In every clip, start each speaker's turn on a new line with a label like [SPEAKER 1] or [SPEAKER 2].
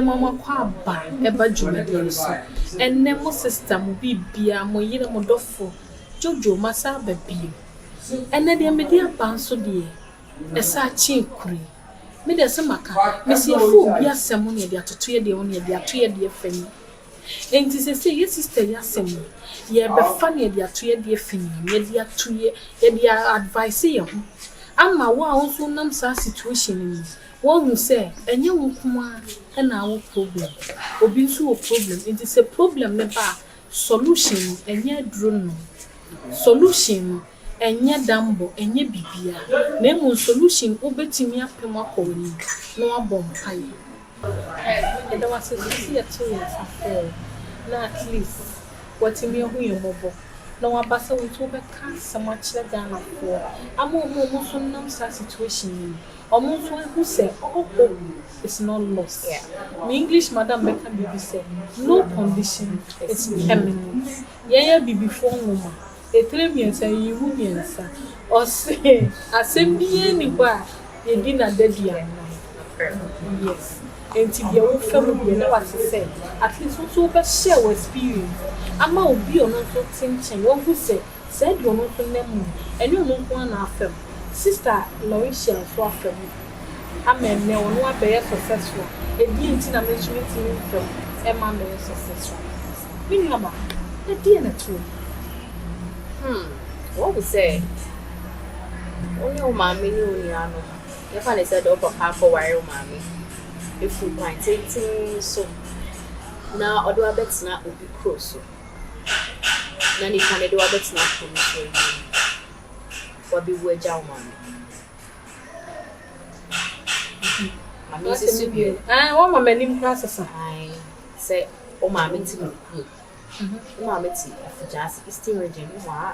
[SPEAKER 1] mama kwa ba eba dwumadi so enne mo sister mo bibia mo yire mo dofo jojo masa ba bi enne de me dia ba nso de esa chi kuri me de se maka me si fu bi asem ne de atoto ye de won ye de ato ye de fani enti se ye sister ya asem ye be fa ne de ato ye de fani ye de ato ye de advice ye ho ama wa nso nam sa situation ni won say enye wo kuma na wo problem obi nso wo problem it is a problem ne ba solution enye drone no solution enye dambo enye bibia na mu solution obetimi apem akọwani na wabom pai e da wase si ya to ya afọ na at least watimi ho yemobo na wabasa wo to be ka samachira Ghana for amomo so nam sa situation omo so who say oh it's not lost. Yeah. My English madam Becca Bibi said no condition is permanent. Yeah Bibi for woman. E 3 years and you womensa or say assembly anywhere ye dinner dedia. Yes. And to be a family what to say. At least also be share experience. Ama obi ono so tinchen one who say said you no so name and you no one na afem. Sister Lorisha so afem. Amen ne ono abeye successful. E di nti na management team from e man be successful. Minima. E di na true.
[SPEAKER 2] What we say? Only o mama ni o ni ano. If I said o papa for wire o mama. If you point taking so now odo abet na obi cross. Na ni kan do abet na come so you. What be we ja o mama. Mama say you.
[SPEAKER 1] What mama nim class sa.
[SPEAKER 2] I say o mama ti me. Mama ti just Eastern region wa.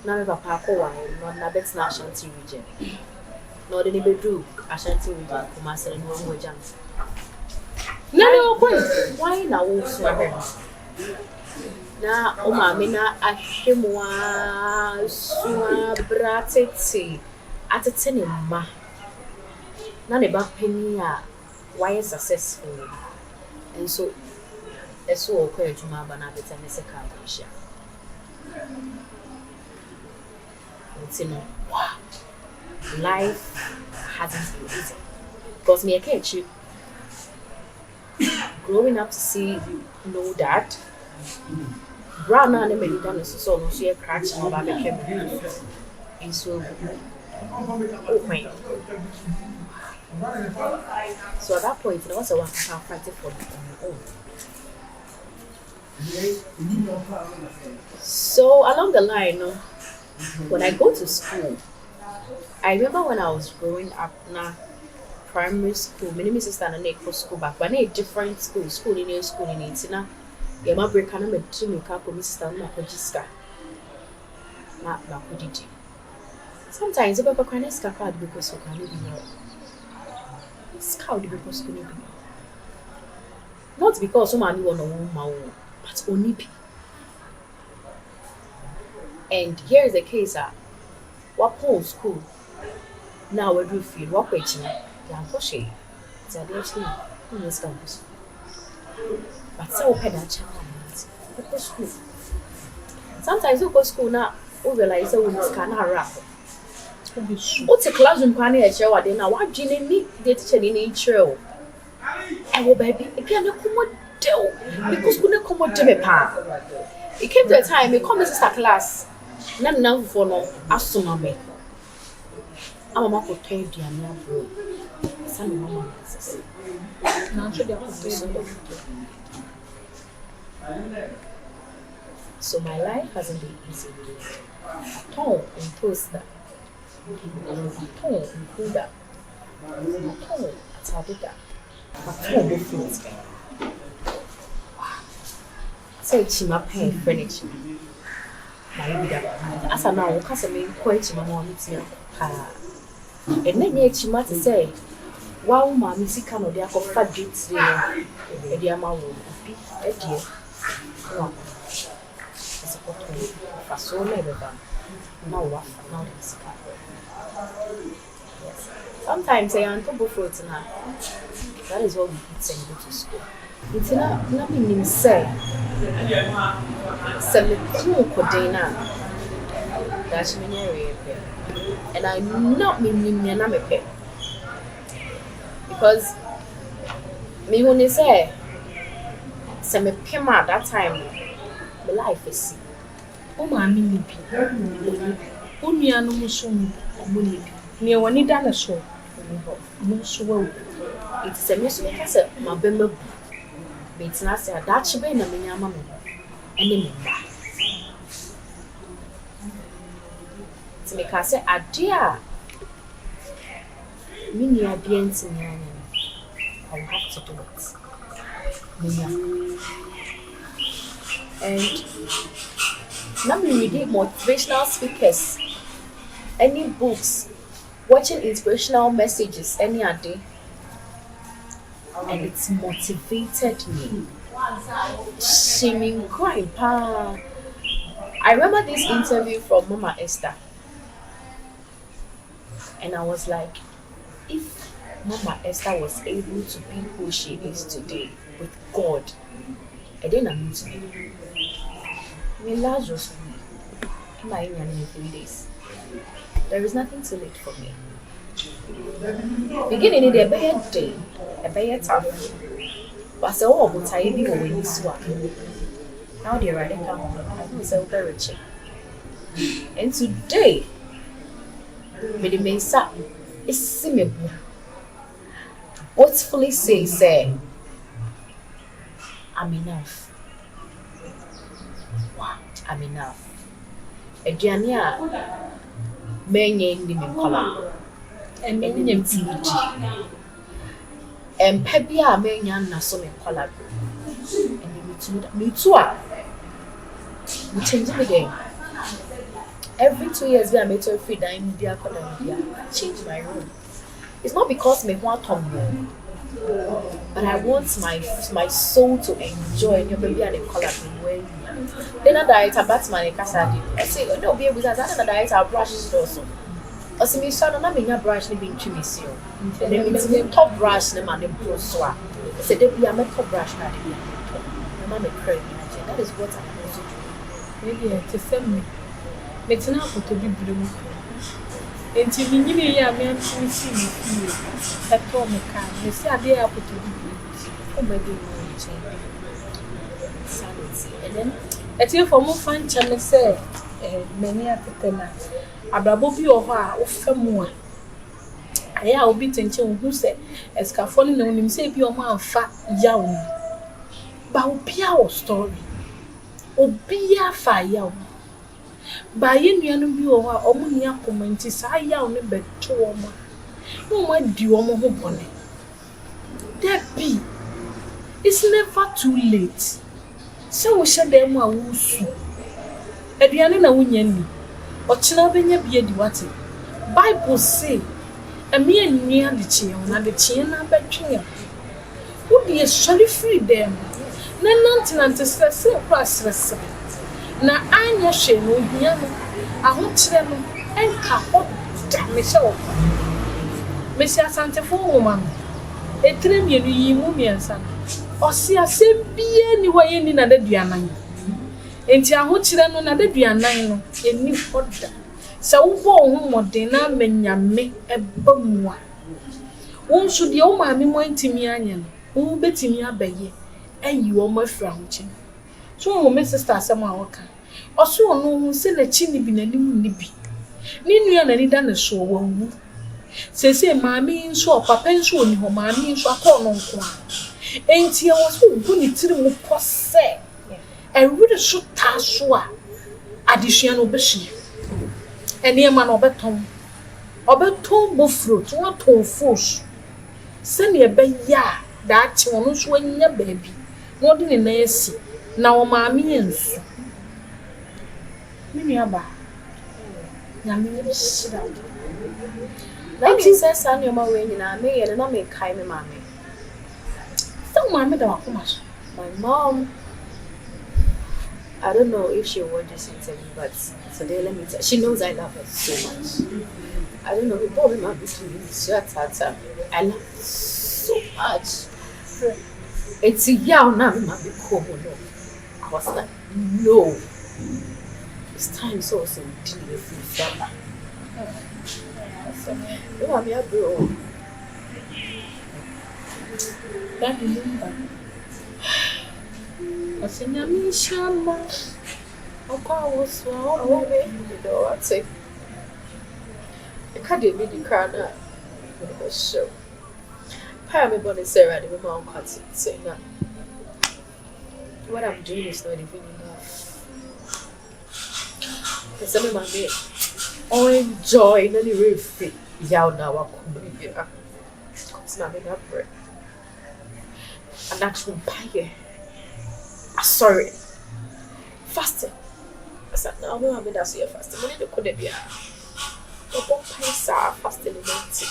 [SPEAKER 2] Na me papa ko wa no na bet na Ashanti region. No de be do Ashanti region kuma say no mo jam.
[SPEAKER 1] No,
[SPEAKER 2] why na wo so na o mama na ahwemwa suwa bratete atete ne ma na ne ba pani a why successful and so eso o kwa adwuma ba na beta ne seka abisha no wow life hasn't been easy because me catch growing up to see you know that brown and me done so no so crash no ba be kem and so okay so at that point there was a one fighting for my own. So along the line, when I go to school, I remember when I was growing up now, primary school, my name is sister and I school back, but I different school in it, now. Yeah, my break and I'm to make up with sister and not sometimes if I can escape because you can't be scout because you can't be. Not because someone you want but only be. And here is the case what Paul school now we do feel what waiting they are pushing it's a day in this campus but so we that challenge because school sometimes we go school now we realize that we can rap what's a classroom can I share what now what gene need the teacher in intro and we baby again because we come out to me pa. It came to a time we come to sister class. Now for no assume me. I'm a ko tell you na bro. Some mama says. Now so my life hasn't been easy. Ton in toaster. Ton in cooler. Ton atabida. Ton different. Say chima pay furniture. My vida. As I now cast me quite chima more meeting. And then ye chima to say, wow, mammy, see can they are fat dates there. A dear man will be a dear. No, it's a pottery for so never done. Now what? Now this car. Yes. Sometimes I am too fruits now. That is what we eat and go to school. It's not meaning say that's me and I not meaning because me when they say me pay at that time my life is
[SPEAKER 1] O maame ni bi. O nua no mo so mo ni bi. Ne woni da na so. Mo so wa.
[SPEAKER 2] it's a miss me has a my bemba it's not say that she be na me nyama me ene me ba to me ka say ade a me nia bia ntimi I will have to do it me and now we read motivational speakers any books watching inspirational messages any day and it's motivated me. Shimming crying pa. I remember this interview from Mama Esther. And I was like, if Mama Esther was able to be who she is today with God, I didn't know to me. My Lazarus in 3 days. There is nothing too late for me. Beginning in the bad day, a bad tough. But so, but I be going this one. Now they're riding down. I know so very rich. And today, with the Mesa, it's similar. Boastfully say, I'm enough. Wow, I'm enough. A Giannia, many in color. And many in TVG. And Pebia many na so me color. And me too. We change it again. Every 2 years, we are made to free dime media color media. I change my room. It's not because me want to know, but I want my soul to enjoy your baby and the color when then I diet a Batman Cassadi. I say, no, be able to diet our brushes also. Or see me son, I'm in your brush, living to miss you. And then it's the top brush, the man, the blue swap. I said, there be a top brush, not the mamma crying. That is what I'm going to do.
[SPEAKER 1] Maybe to send me. It's not to be blue. And to me, you are meant to see me. That told me, you see, I dare put to be blue. Oh, maybe sanity. And then, at you for more fun, Channel said, many at the tenant. Abrabobi oha ofamua aya obi tenchen hu se escafoli na onim se bi o ma amfa yawo ba opia o story obi afa yawo ba ye nuanu bi oha omo ni akomenti sa yawo ne beto omo no ma di omo ho bone debi it's never too late so we share them a wusu aduane na wunya ni Ochina benya bia di wate Bible say emi enia de chie na de chie na betwe wo de sorry free them na nante stress press na anya hwe no hia no aho kire no enka ho da me se wo me se asante fo wo ma etire mienu yi mu miensa osi asem bia ni hoye ni na da duanan enti aho kire no na da duanan no eni hoda sa wo bo ho modern na manyame eba mu a won so de wo maame mo antimi anya no wo betimi abaye ayi wo mafra ho chi so wo me sister asem a wo ka oso ono hu se na chi ni bi na nim ni bi ni nua na ni da na so wo wu sese maame nso papa nso oni ho maame nso akọ no nko a enti e wo so gu ni tiri mu pose e really so taso a adesua no behye ene ma no beton bo fruit won ton fruit se ne be ya da chi won so anya baabi no de ne na asi na wo maame ensu mini aba na me be shira
[SPEAKER 2] Let me say something about when you know me and I make kai me mommy.
[SPEAKER 1] so maame da wakoma so
[SPEAKER 2] My mom, I don't know if she watched this interview, but today let me tell she knows I love her so much. I don't know, we probably might be doing shut at her. I love her so too much. It's a yow now, be cool. I was like, no. It's time so to deal with that. You want me to grow?
[SPEAKER 1] That remember. I said, Yami Shama. I was so
[SPEAKER 2] I'd say. I can't even be the crown. It was show. Apparently, when they say, right, the mom can't say that. What I'm doing is not even enough. And some of my mates all enjoy any real fit. Yeah, now I come here. It's not enough bread. And actually, pie. Sorry. Fasting. I said, no, I'm going to say fasting. I need to call it here. But what pies are fasting in it?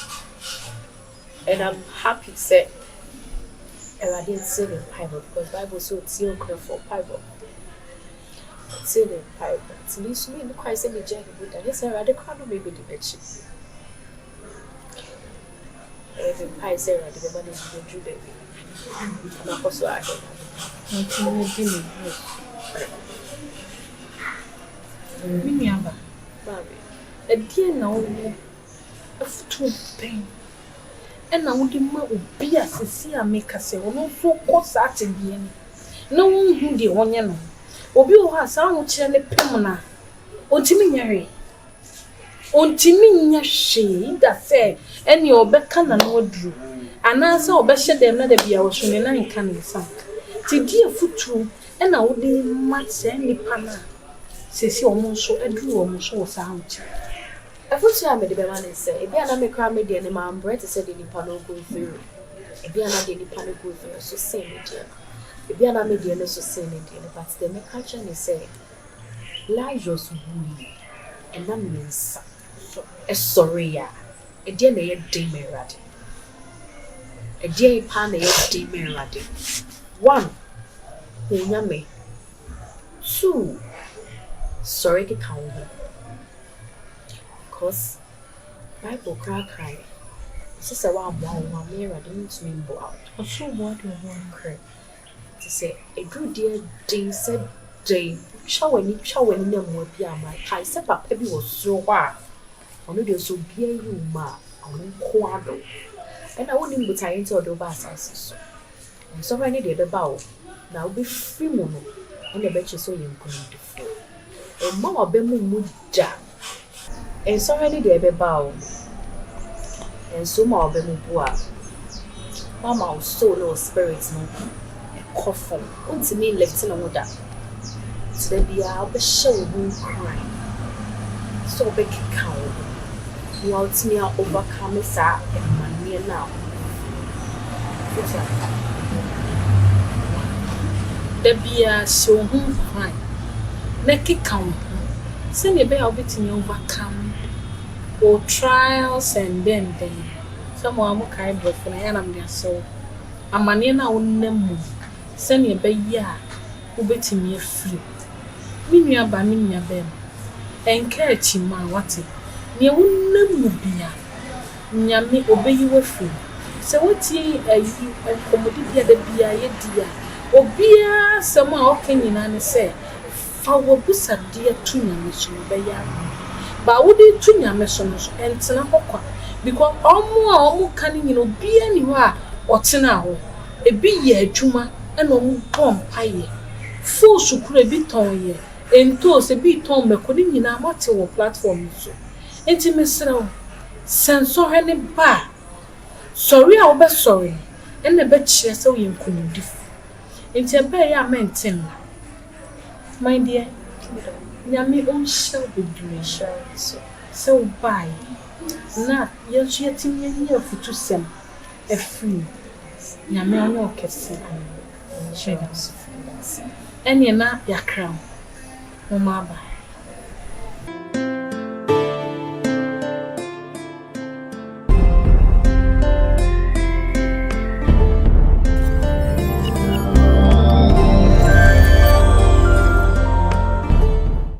[SPEAKER 2] And I'm happy to say, and I didn't say the Bible because Bible so it's your for Bible. Say the Bible. At least me, the Christ and the journey with that. Yes, I rather can't maybe the bitch. Every pie say, I did the money to do the baby. And also, I don't
[SPEAKER 1] Miniaba. A dear now, a foot pain. And now the ma will be as a see a make us say, no so cost at again. No one who the one you know. Obi has some chile pemona. Ontiminyari. Ontiminya she that say, and your beckon and no drew. And answer or beshed them let be our son and I can sank. To dear foot true, and I would be much any pana. Says you almost so a drew almost so sound.
[SPEAKER 2] I thought I made the man say, if you are not a crime, the man bread is said in the panel go through. If you are not the panel go through, so say it. If you are not median, so say it. But the mechanician is saying, lie just wooly, and that means a sorry, a dear may demon ratty. A dear pan a demon ratty. 1. Yummy. 2. Sorry to count. Because Bible cry. Sister, one mirror didn't mean go out.
[SPEAKER 1] Or so what you want cry.
[SPEAKER 2] To say a good dear day said day, showing them will be my I said up every was so wild. Only there so be you ma on quadro. And I wouldn't be tired to the bass. And so I needed a bow. Now be free mono, and the betcha so young going to flow. And Mamma Bemu would jam. And so I need a bow. And so more Bemu boa. Mamma was so low spirits no. Coffin, unto me left in a wood. So there be a show who cry. So big cow. You out me overcome sir and my near now.
[SPEAKER 1] There be a show who cry. Necky count. Send a bear bit in overcome. Or trials and then. Someone will carry birth for an enemy so. A manina will never send a baby who bet me a free. Minia by minia bem. And catch him, my what it. Near wouldn't be ya. Nyame obey you a free. So what ye a commodity at the beer, dear. Or beer, some can in say. Foul busa dear tunya mission by ya. But would it tunya missions and Tanahoka? Because almost canning you be anywhere or Tanao. A be ye juma and on bomb pie. Full sucre bit on ye. And toast a bit on me couldn't in a matter platform. Intimate sensor any bar. Sorry, I'll be sorry. And the bed share so you couldn't differ. Into a bay I meant him. My dear, Yami own shall be doing so bye. Not yet yet in your for to send a free. Yami no kissing. And you're not your crown. Oh, my.